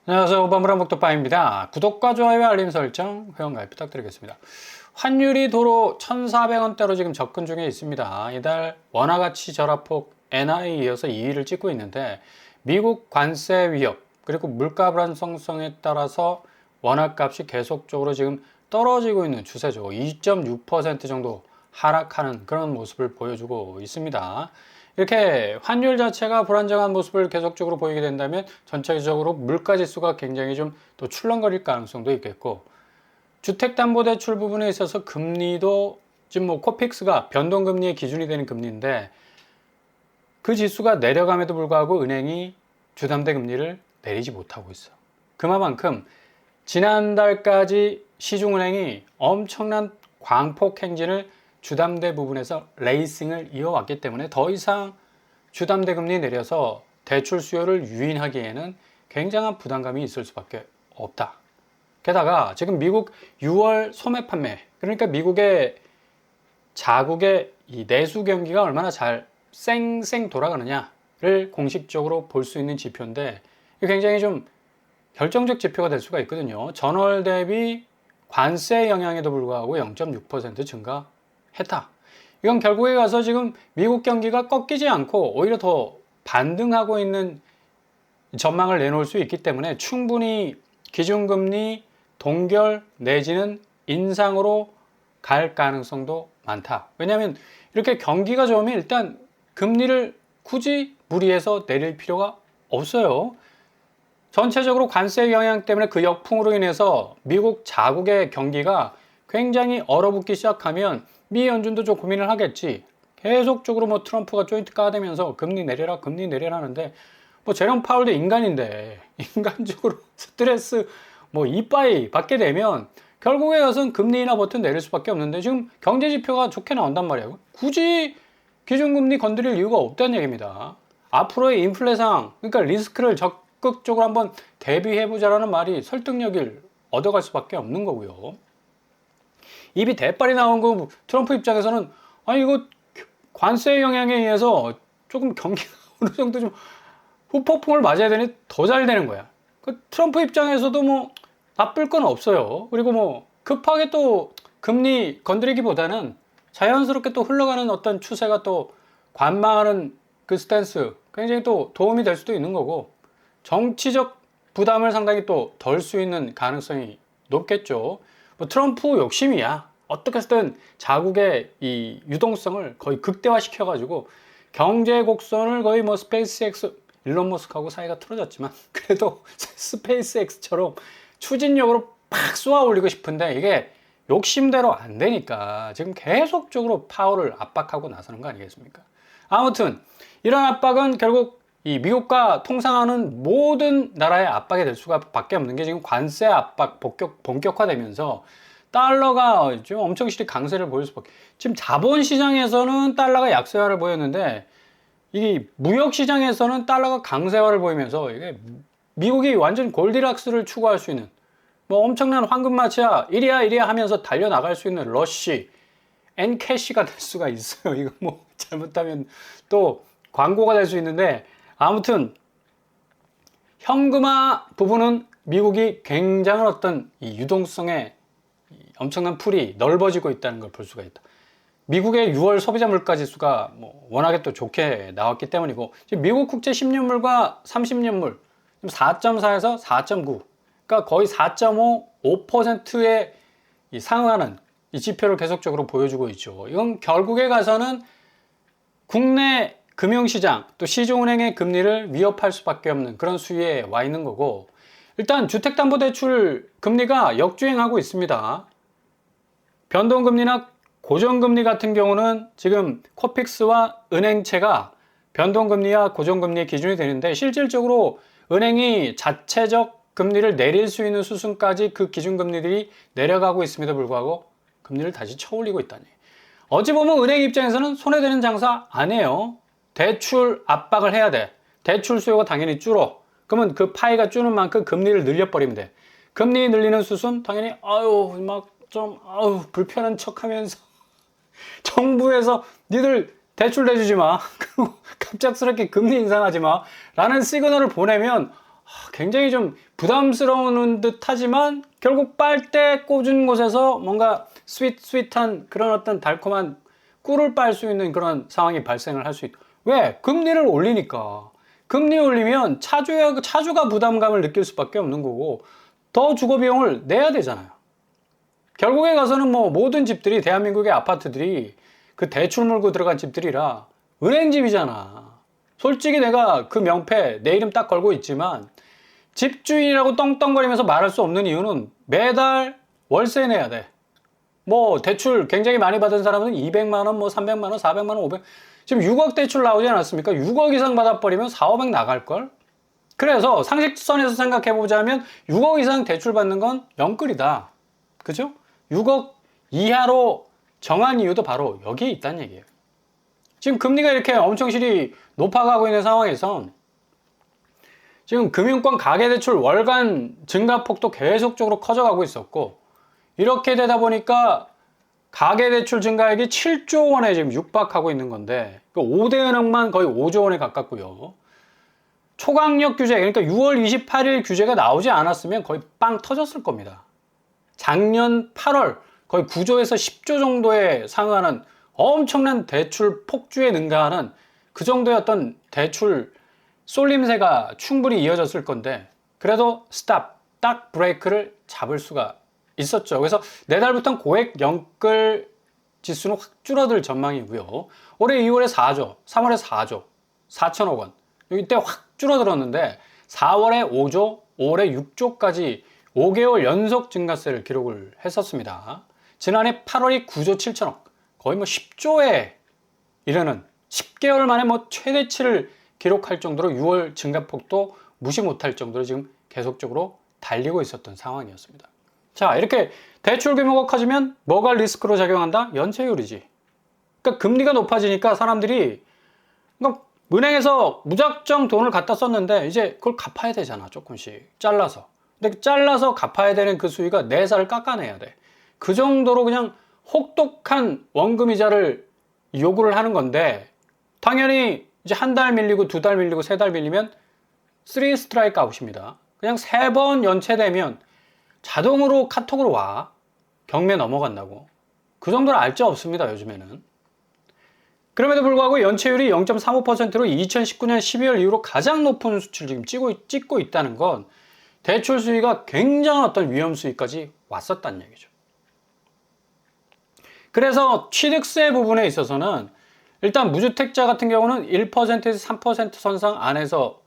안녕하세요. 오바무라 목도빠입니다. 구독과 좋아요, 알림 설정, 회원가입 부탁드리겠습니다. 환율이 도로 1,400원대로 지금 접근 중에 있습니다. 이달 원화가치 절하폭 엔화에 이어서 2위를 찍고 있는데 미국 관세 위협 그리고 물가 불안정성에 따라서 원화값이 계속적으로 지금 떨어지고 있는 추세죠. 2.6% 정도 하락하는 그런 모습을 보여주고 있습니다. 이렇게 환율 자체가 불안정한 모습을 계속적으로 보이게 된다면 전체적으로 물가 지수가 굉장히 좀 또 출렁거릴 가능성도 있겠고, 주택담보대출 부분에 있어서 금리도 지금 코픽스가 변동금리의 기준이 되는 금리인데 그 지수가 내려감에도 불구하고 은행이 주담대 금리를 내리지 못하고 있어. 그만큼 지난달까지 시중은행이 엄청난 광폭 행진을 주담대 부분에서 레이싱을 이어왔기 때문에 더 이상 주담대 금리 내려서 대출 수요를 유인하기에는 굉장한 부담감이 있을 수밖에 없다. 게다가 지금 미국 6월 소매 판매, 그러니까 미국의 자국의 이 내수 경기가 얼마나 잘 쌩쌩 돌아가느냐를 공식적으로 볼 수 있는 지표인데 굉장히 좀 결정적 지표가 될 수가 있거든요. 전월 대비 관세 영향에도 불구하고 0.6% 증가했다. 이건 결국에 가서 지금 미국 경기가 꺾이지 않고 오히려 더 반등하고 있는 전망을 내놓을 수 있기 때문에 충분히 기준금리 동결 내지는 인상으로 갈 가능성도 많다. 왜냐하면 이렇게 경기가 좋으면 일단 금리를 굳이 무리해서 내릴 필요가 없어요. 전체적으로 관세 영향 때문에 그 역풍으로 인해서 미국 자국의 경기가 굉장히 얼어붙기 시작하면 미 연준도 좀 고민을 하겠지. 계속적으로 트럼프가 조인트 까대면서 금리 내려라 하는데 제롬 파월도 인간인데 인간적으로 스트레스 이빠이 받게 되면 결국에 가서는 금리 인하 버튼 내릴 수밖에 없는데 지금 경제 지표가 좋게 나온단 말이에요. 굳이 기준금리 건드릴 이유가 없다는 얘기입니다. 앞으로의 인플레 상황, 그러니까 리스크를 적극적으로 한번 대비해보자라는 말이 설득력을 얻어갈 수밖에 없는 거고요. 입이 대빨이 나온 거 트럼프 입장에서는 이거 관세 영향에 의해서 조금 경기가 어느 정도 좀 후폭풍을 맞아야 되니 더 잘 되는 거야. 트럼프 입장에서도 나쁠 건 없어요. 그리고 급하게 또 금리 건드리기보다는 자연스럽게 또 흘러가는 어떤 추세가 또 관망하는 그 스탠스 굉장히 또 도움이 될 수도 있는 거고, 정치적 부담을 상당히 또 덜 수 있는 가능성이 높겠죠. 트럼프 욕심이야. 어떻게 해서든 자국의 이 유동성을 거의 극대화시켜가지고 경제 곡선을 거의 스페이스X 일론 머스크하고 사이가 틀어졌지만 그래도 스페이스X처럼 추진력으로 팍 쏘아 올리고 싶은데 이게 욕심대로 안 되니까 지금 계속적으로 파월을 압박하고 나서는 거 아니겠습니까? 아무튼 이런 압박은 결국 이 미국과 통상하는 모든 나라의 압박이 될 수밖에 없는 게 지금 관세 압박 본격화되면서 달러가 좀 엄청 실히 강세를 보일 수밖에. 지금 자본시장에서는 달러가 약세화를 보였는데 이 무역시장에서는 달러가 강세화를 보이면서 이게 미국이 완전 골디락스를 추구할 수 있는 엄청난 황금마치야 이리야 하면서 달려나갈 수 있는 러쉬 앤 캐시가 될 수가 있어요. 이거 잘못하면 또 광고가 될 수 있는데, 아무튼 현금화 부분은 미국이 굉장한 어떤 이 유동성의 엄청난 풀이 넓어지고 있다는 걸 볼 수가 있다. 미국의 6월 소비자 물가 지수가 워낙에 또 좋게 나왔기 때문이고, 지금 미국 국채 10년물과 30년물 4.4에서 4.9, 그러니까 거의 4.5, 5%에 상응하는 이 지표를 계속적으로 보여주고 있죠. 이건 결국에 가서는 국내 금융시장 또 시중은행의 금리를 위협할 수밖에 없는 그런 수위에 와 있는 거고, 일단 주택담보대출 금리가 역주행하고 있습니다. 변동금리나 고정금리 같은 경우는 지금 코픽스와 은행채가 변동금리와 고정금리의 기준이 되는데, 실질적으로 은행이 자체적 금리를 내릴 수 있는 수준까지 그 기준금리들이 내려가고 있음에도 불구하고 금리를 다시 쳐올리고 있다니. 어찌 보면 은행 입장에서는 손해되는 장사 안 해요. 대출 압박을 해야 돼. 대출 수요가 당연히 줄어. 그러면 그 파이가 줄는 만큼 금리를 늘려버리면 돼. 금리 늘리는 수순 당연히 불편한 척하면서 정부에서 니들 대출 내주지 마. 그리고 갑작스럽게 금리 인상하지 마. 라는 시그널을 보내면 굉장히 좀 부담스러운 듯 하지만 결국 빨대 꽂은 곳에서 뭔가 스윗한 그런 어떤 달콤한 꿀을 빨 수 있는 그런 상황이 발생을 할 수 있다. 왜? 금리를 올리니까. 금리 올리면 차주가 부담감을 느낄 수밖에 없는 거고 더 주거 비용을 내야 되잖아요. 결국에 가서는 뭐 모든 집들이 대한민국의 아파트들이 그 대출 물고 들어간 집들이라 은행집이잖아. 솔직히 내가 그 명패 내 이름 딱 걸고 있지만 집주인이라고 떵떵거리면서 말할 수 없는 이유는 매달 월세 내야 돼. 뭐 대출 굉장히 많이 받은 사람은 200만 원, 뭐 300만 원, 400만 원, 500. 지금 6억 대출 나오지 않았습니까? 6억 이상 받아버리면 4, 500 나갈 걸. 그래서 상식선에서 생각해 보자면 6억 이상 대출 받는 건 영끌이다. 그죠? 6억 이하로 정한 이유도 바로 여기에 있다는 얘기예요. 지금 금리가 이렇게 엄청 실이 높아가고 있는 상황에서 지금 금융권 가계대출 월간 증가폭도 계속적으로 커져가고 있었고 이렇게 되다 보니까 가계대출 증가액이 7조 원에 지금 육박하고 있는 건데 5대 은행만 거의 5조 원에 가깝고요. 초강력 규제, 그러니까 6월 28일 규제가 나오지 않았으면 거의 빵 터졌을 겁니다. 작년 8월 거의 9조에서 10조 정도에 상응하는 엄청난 대출 폭주에 능가하는 그 정도의 어떤 대출 쏠림새가 충분히 이어졌을 건데 그래도 스탑, 딱 브레이크를 잡을 수가 있었죠. 그래서 내달부터는 고액 영끌 지수는 확 줄어들 전망이고요. 올해 2월에 4조, 3월에 4조, 4천억 원. 이때 확 줄어들었는데 4월에 5조, 5월에 6조까지 5개월 연속 증가세를 기록을 했었습니다. 지난해 8월이 9조 7천억, 거의 뭐 10조에 이르는 10개월 만에 뭐 최대치를 기록할 정도로 6월 증가폭도 무시 못할 정도로 지금 계속적으로 달리고 있었던 상황이었습니다. 자, 이렇게 대출 규모가 커지면 뭐가 리스크로 작용한다? 연체율이지. 그러니까 금리가 높아지니까 사람들이 그러니까 은행에서 무작정 돈을 갖다 썼는데 이제 그걸 갚아야 되잖아, 조금씩 잘라서. 근데 잘라서 갚아야 되는 그 수익가 내사를 깎아내야 돼. 그 정도로 그냥 혹독한 원금 이자를 요구를 하는 건데 당연히 이제 한 달 밀리고 두 달 밀리고 세 달 밀리면 3 스트라이크 아웃입니다. 그냥 3번 연체되면 자동으로 카톡으로 와. 경매 넘어간다고. 그 정도는 알짜 없습니다, 요즘에는. 그럼에도 불구하고 연체율이 0.35%로 2019년 12월 이후로 가장 높은 수치를 지금 찍고 있다는 건 대출 수위가 굉장한 어떤 위험 수위까지 왔었다는 얘기죠. 그래서 취득세 부분에 있어서는 일단 무주택자 같은 경우는 1%에서 3% 선상 안에서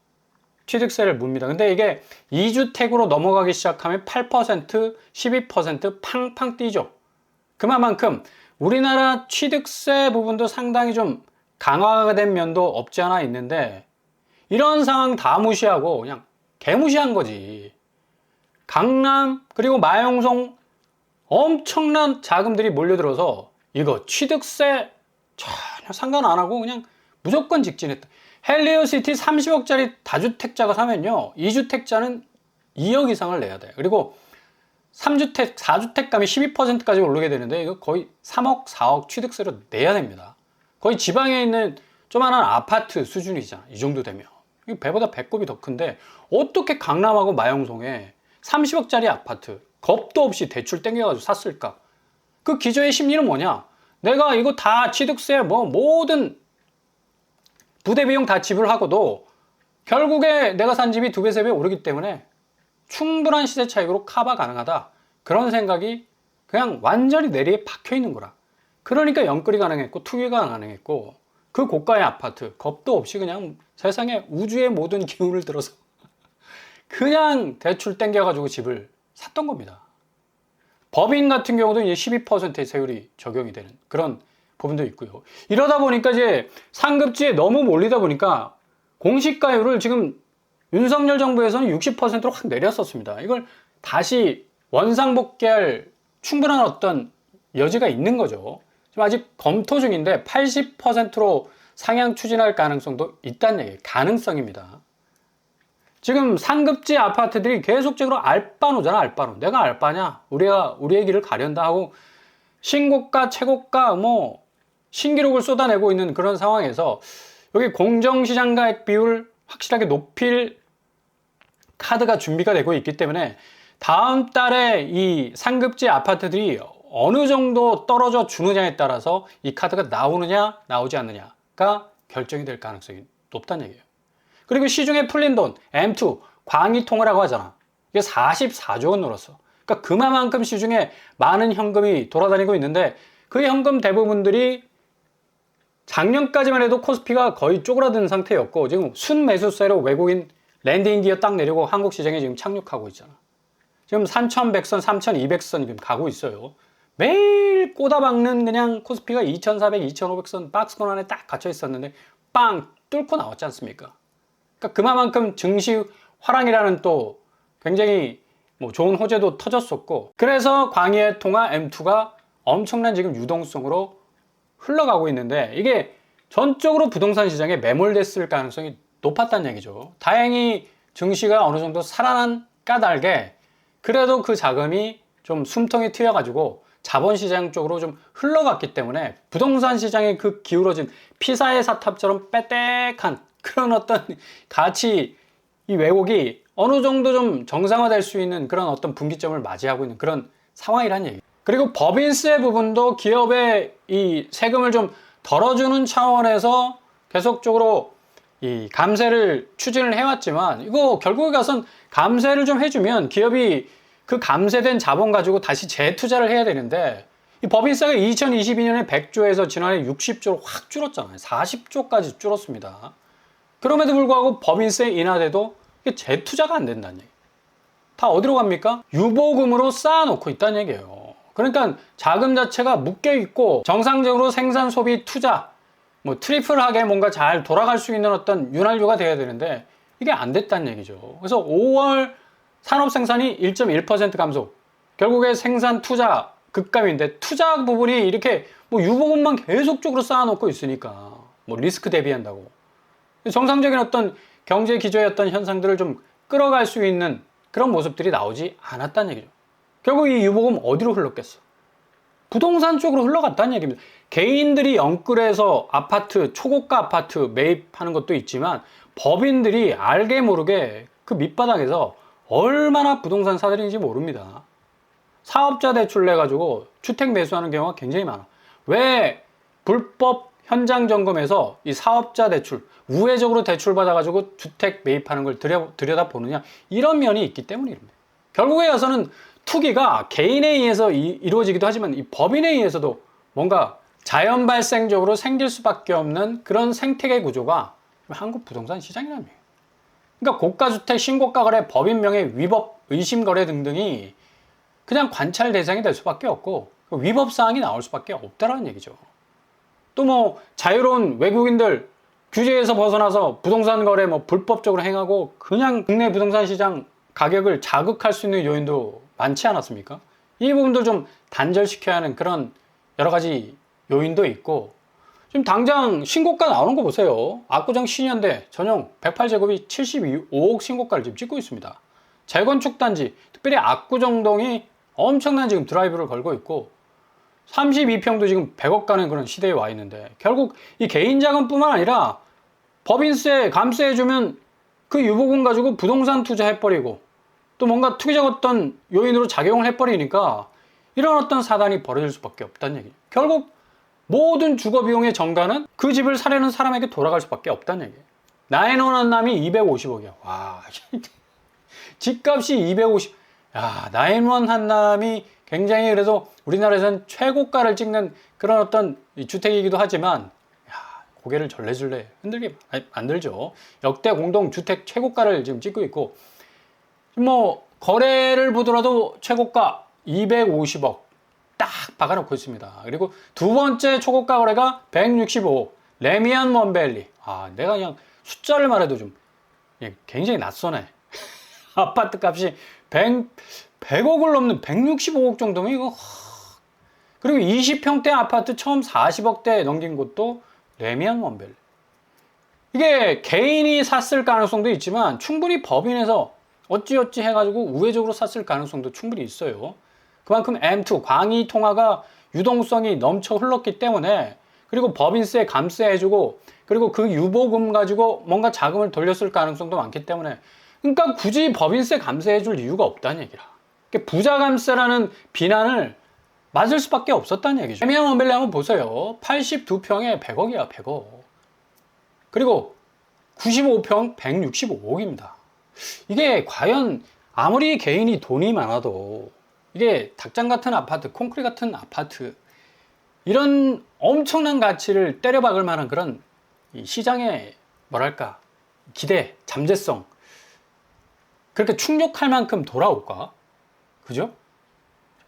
취득세를 묻니다. 근데 이게 2주택으로 넘어가기 시작하면 8%, 12% 팡팡 뛰죠. 그만큼 우리나라 취득세 부분도 상당히 좀 강화가 된 면도 없지 않아 있는데 이런 상황 다 무시하고 그냥 개무시한 거지. 강남 그리고 마용성 엄청난 자금들이 몰려들어서 이거 취득세 전혀 상관 안 하고 그냥 무조건 직진했다. 헬리오시티 30억짜리 다주택자가 사면요 2주택자는 2억 이상을 내야 돼. 그리고 3주택, 4주택감이 12%까지 오르게 되는데 이거 거의 3억, 4억 취득세로 내야 됩니다. 거의 지방에 있는 조만한 아파트 수준이잖아. 이 정도 되면. 배보다 배꼽이 더 큰데 어떻게 강남하고 마용성에 30억짜리 아파트 겁도 없이 대출 땡겨가지고 샀을까? 그 기저의 심리는 뭐냐? 내가 이거 다 취득세 뭐 모든 부대 비용 다 지불하고도 결국에 내가 산 집이 2배, 3배 오르기 때문에 충분한 시세 차익으로 커버 가능하다. 그런 생각이 그냥 완전히 내리에 박혀 있는 거라. 그러니까 연끌이 가능했고 투기가 가능했고 그 고가의 아파트 겁도 없이 그냥 세상에 우주의 모든 기운을 들어서 그냥 대출 땡겨가지고 집을 샀던 겁니다. 법인 같은 경우도 이제 12%의 세율이 적용이 되는 그런 부분도 있고요. 이러다 보니까 이제 상급지에 너무 몰리다 보니까 공시가율을 지금 윤석열 정부에서는 60%로 확 내렸었습니다. 이걸 다시 원상복귀할 충분한 어떤 여지가 있는 거죠. 지금 아직 검토 중인데 80%로 상향 추진할 가능성도 있다는 얘기예요. 가능성입니다. 지금 상급지 아파트들이 계속적으로 알바노잖아, 알바노. 내가 알바냐? 우리의 길을 가련다 하고 신고가, 최고가, 뭐 신기록을 쏟아내고 있는 그런 상황에서 여기 공정시장가액 비율 확실하게 높일 카드가 준비가 되고 있기 때문에 다음 달에 이 상급지 아파트들이 어느 정도 떨어져 주느냐에 따라서 이 카드가 나오느냐 나오지 않느냐가 결정이 될 가능성이 높다는 얘기예요. 그리고 시중에 풀린 돈 M2 광의통화라고 하잖아. 이게 44조 원 늘었어. 그러니까 그만큼 시중에 많은 현금이 돌아다니고 있는데 그 현금 대부분들이 작년까지만 해도 코스피가 거의 쪼그라든 상태였고 지금 순매수세로 외국인 랜딩 기어 딱 내리고 한국 시장에 지금 착륙하고 있잖아. 지금 3,100선, 3,200선 지금 가고 있어요. 매일 꼬다박는 그냥 코스피가 2,400, 2,500선 박스권 안에 딱 갇혀 있었는데 빵 뚫고 나왔지 않습니까? 그러니까 그만큼 증시 화랑이라는 또 굉장히 뭐 좋은 호재도 터졌었고 그래서 광의의 통화 M2가 엄청난 지금 유동성으로 흘러가고 있는데 이게 전적으로 부동산 시장에 매몰됐을 가능성이 높았다는 얘기죠. 다행히 증시가 어느 정도 살아난 까닭에 그래도 그 자금이 좀 숨통이 트여가지고 자본시장 쪽으로 좀 흘러갔기 때문에 부동산 시장의 그 기울어진 피사의 사탑처럼 빼떼한 그런 어떤 가치 이 왜곡이 어느 정도 좀 정상화될 수 있는 그런 어떤 분기점을 맞이하고 있는 그런 상황이란 얘기. 그리고 법인세 부분도 기업의 이 세금을 좀 덜어주는 차원에서 계속적으로 이 감세를 추진을 해왔지만 이거 결국에 가선 감세를 좀 해주면 기업이 그 감세된 자본 가지고 다시 재투자를 해야 되는데 이 법인세가 2022년에 100조에서 지난해 60조로 확 줄었잖아요. 40조까지 줄었습니다. 그럼에도 불구하고 법인세 인하돼도 이게 재투자가 안 된다는 얘기. 다 어디로 갑니까? 유보금으로 쌓아놓고 있다는 얘기예요. 그러니까 자금 자체가 묶여 있고 정상적으로 생산, 소비, 투자 뭐 트리플하게 뭔가 잘 돌아갈 수 있는 어떤 윤활유가 돼야 되는데 이게 안 됐다는 얘기죠. 그래서 5월 산업 생산이 1.1% 감소. 결국에 생산 투자 급감인데 투자 부분이 이렇게 뭐 유보금만 계속적으로 쌓아놓고 있으니까 뭐 리스크 대비한다고 정상적인 어떤 경제 기조의 어떤 현상들을 좀 끌어갈 수 있는 그런 모습들이 나오지 않았다는 얘기죠. 결국 이 유보금 어디로 흘렀겠어? 부동산 쪽으로 흘러갔다는 얘기입니다. 개인들이 영끌해서 아파트, 초고가 아파트 매입하는 것도 있지만 법인들이 알게 모르게 그 밑바닥에서 얼마나 부동산 사들인지 모릅니다. 사업자 대출 내가지고 주택 매수하는 경우가 굉장히 많아. 왜 불법 현장 점검에서 이 사업자 대출, 우회적으로 대출 받아가지고 주택 매입하는 걸 들여다보느냐 이런 면이 있기 때문입니다. 결국에 가서는 투기가 개인에 의해서 이루어지기도 하지만 이 법인에 의해서도 뭔가 자연 발생적으로 생길 수밖에 없는 그런 생태계 구조가 한국 부동산 시장이라는 거예요. 그러니까 고가주택, 신고가 거래, 법인 명예 위법, 의심 거래 등등이 그냥 관찰 대상이 될 수밖에 없고 위법 사항이 나올 수밖에 없다라는 얘기죠. 또 뭐 자유로운 외국인들 규제에서 벗어나서 부동산 거래 뭐 불법적으로 행하고 그냥 국내 부동산 시장 가격을 자극할 수 있는 요인도 많지 않았습니까? 이 부분도 좀 단절시켜야 하는 그런 여러 가지 요인도 있고 지금 당장 신고가 나오는 거 보세요. 압구정 신현대 전용 108제곱이 75억 신고가를 지금 찍고 있습니다. 재건축 단지 특별히 압구정동이 엄청난 지금 드라이브를 걸고 있고 32평도 지금 100억 가는 그런 시대에 와 있는데 결국 이 개인 자금뿐만 아니라 법인세 감세해주면 그 유보금 가지고 부동산 투자해버리고 또 뭔가 투기적 어떤 요인으로 작용을 해버리니까 이런 어떤 사단이 벌어질 수밖에 없다는 얘기예요. 결국 모든 주거비용의 정가는 그 집을 사려는 사람에게 돌아갈 수밖에 없다는 얘기예요. 나인원 한남이 250억이야. 와, 집값이 250. 야, 나인원 한남이 굉장히 그래서 우리나라에서는 최고가를 찍는 그런 어떤 주택이기도 하지만 야, 고개를 절레절레 흔들게 안 들죠. 역대 공동 주택 최고가를 지금 찍고 있고 뭐 거래를 보더라도 최고가 250억 딱 박아놓고 있습니다. 그리고 두 번째 초고가 거래가 165억 레미안 원밸리. 아, 내가 그냥 숫자를 말해도 좀 굉장히 낯서네. 아파트 값이 100억을 넘는 165억 정도면 이거. 그리고 20평대 아파트 처음 40억대 넘긴 곳도 레미안 원밸리. 이게 개인이 샀을 가능성도 있지만 충분히 법인에서 어찌어찌 해가지고 우회적으로 샀을 가능성도 충분히 있어요. 그만큼 M2 광의 통화가 유동성이 넘쳐 흘렀기 때문에 그리고 법인세 감세해주고 그리고 그 유보금 가지고 뭔가 자금을 돌렸을 가능성도 많기 때문에 그러니까 굳이 법인세 감세해 줄 이유가 없다는 얘기라. 부자 감세라는 비난을 맞을 수밖에 없었다는 얘기죠. 애매한 원밸리 한번 보세요. 82평에 100억이야, 100억. 그리고 95평 165억입니다. 이게 과연 아무리 개인이 돈이 많아도 이게 닭장 같은 아파트, 콘크리트 같은 아파트, 이런 엄청난 가치를 때려박을 만한 그런 시장의 뭐랄까 기대, 잠재성, 그렇게 충족할 만큼 돌아올까? 그죠?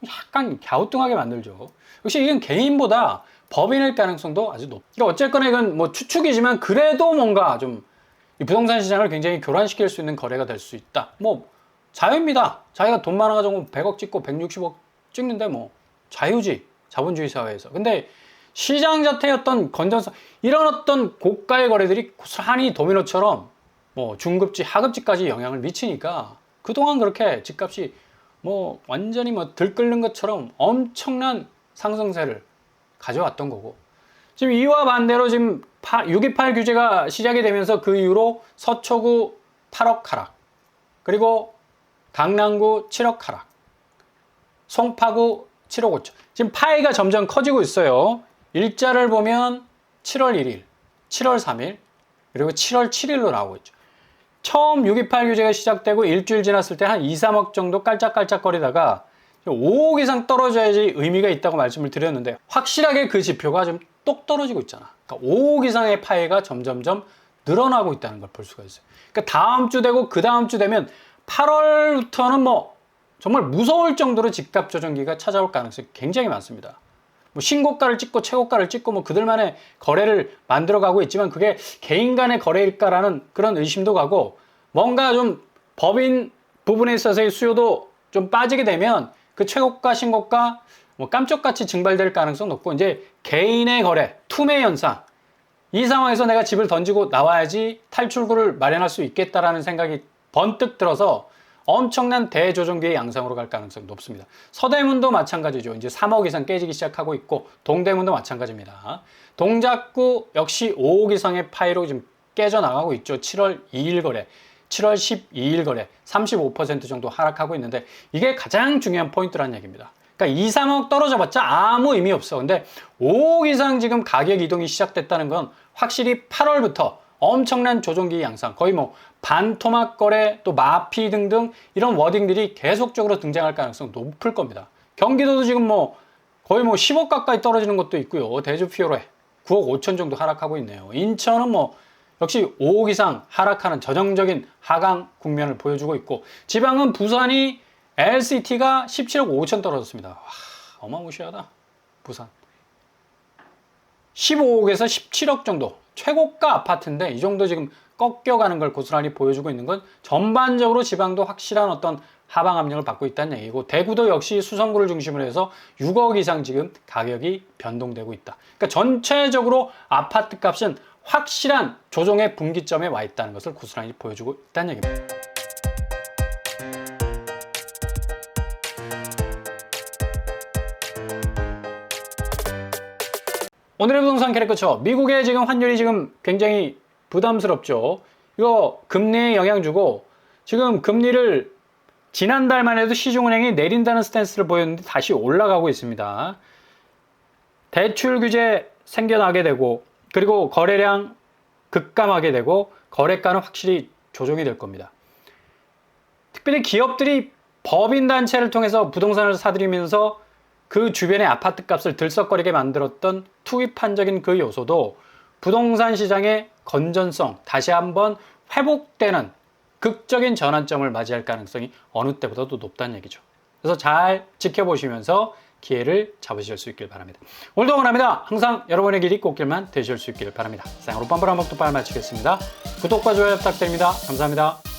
약간 갸우뚱하게 만들죠. 역시 이건 개인보다 법인일 가능성도 아주 높. 그러니까 어쨌거나 이건 뭐 추측이지만 그래도 뭔가 좀 이 부동산 시장을 굉장히 교란시킬 수 있는 거래가 될 수 있다. 뭐 자유입니다. 자기가 돈 많아가지고 100억 찍고 160억 찍는데 뭐 자유지, 자본주의 사회에서. 근데 시장 자체의 어떤 건전성, 이런 어떤 고가의 거래들이 고스란히 도미노처럼 뭐 중급지, 하급지까지 영향을 미치니까 그동안 그렇게 집값이 뭐 완전히 뭐 들끓는 것처럼 엄청난 상승세를 가져왔던 거고, 지금 이와 반대로 지금 628 규제가 시작이 되면서 그 이후로 서초구 8억 하락, 그리고 강남구 7억 하락, 송파구 7억 5천. 지금 파이가 점점 커지고 있어요. 일자를 보면 7월 1일, 7월 3일, 그리고 7월 7일로 나오고 있죠. 처음 628 규제가 시작되고 일주일 지났을 때 한 2, 3억 정도 깔짝깔짝거리다가 5억 이상 떨어져야지 의미가 있다고 말씀을 드렸는데, 확실하게 그 지표가 좀 똑 떨어지고 있잖아. 그러니까 5억 이상의 파이가 점점점 늘어나고 있다는 걸 볼 수가 있어요. 그러니까 다음 주 되고 그 다음 주 되면 8월부터는 뭐 정말 무서울 정도로 집값 조정기가 찾아올 가능성이 굉장히 많습니다. 뭐 신고가를 찍고 최고가를 찍고 뭐 그들만의 거래를 만들어가고 있지만 그게 개인 간의 거래일까라는 그런 의심도 가고, 뭔가 좀 법인 부분에 있어서의 수요도 좀 빠지게 되면 그 최고가 신고가 뭐 깜짝같이 증발될 가능성 높고, 이제 개인의 거래, 투매 현상, 이 상황에서 내가 집을 던지고 나와야지 탈출구를 마련할 수 있겠다라는 생각이 번뜩 들어서 엄청난 대조정기의 양상으로 갈 가능성이 높습니다. 서대문도 마찬가지죠. 이제 3억 이상 깨지기 시작하고 있고, 동대문도 마찬가지입니다. 동작구 역시 5억 이상의 파이로 지금 깨져나가고 있죠. 7월 2일 거래, 7월 12일 거래 35% 정도 하락하고 있는데, 이게 가장 중요한 포인트라는 얘기입니다. 그러니까 2, 3억 떨어져봤자 아무 의미 없어. 근데 5억 이상 지금 가격 이동이 시작됐다는 건 확실히 8월부터 엄청난 조정기 양상, 거의 뭐 반토막 거래, 또 마피 등등 이런 워딩들이 계속적으로 등장할 가능성 높을 겁니다. 경기도도 지금 뭐 거의 뭐 10억 가까이 떨어지는 것도 있고요. 대주 피오레 9억 5천 정도 하락하고 있네요. 인천은 뭐 역시 5억 이상 하락하는 전형적인 하강 국면을 보여주고 있고, 지방은 부산이 LCT가 17억 5천 떨어졌습니다. 와, 어마무시하다. 부산 15억에서 17억 정도, 최고가 아파트인데 이 정도 지금 꺾여가는 걸 고스란히 보여주고 있는 건 전반적으로 지방도 확실한 어떤 하방 압력을 받고 있다는 얘기고, 대구도 역시 수성구를 중심으로 해서 6억 이상 지금 가격이 변동되고 있다. 그러니까 전체적으로 아파트 값은 확실한 조정의 분기점에 와 있다는 것을 고스란히 보여주고 있다는 얘기입니다. 오늘의 부동산 캐릭터처, 미국의 지금 환율이 지금 굉장히 부담스럽죠. 이거 금리에 영향 주고, 지금 금리를 지난달만 해도 시중은행이 내린다는 스탠스를 보였는데 다시 올라가고 있습니다. 대출 규제 생겨나게 되고, 그리고 거래량 급감하게 되고, 거래가는 확실히 조정이 될 겁니다. 특별히 기업들이 법인단체를 통해서 부동산을 사들이면서 그 주변의 아파트 값을 들썩거리게 만들었던 투입판적인 그 요소도 부동산 시장의 건전성, 다시 한번 회복되는 극적인 전환점을 맞이할 가능성이 어느 때보다도 높다는 얘기죠. 그래서 잘 지켜보시면서 기회를 잡으실 수 있길 바랍니다. 오늘도 응원합니다. 항상 여러분의 길이 꽃길만 되실 수 있길 바랍니다. 이상으로 빰빠람 먹도 빨 마치겠습니다. 구독과 좋아요 부탁드립니다. 감사합니다.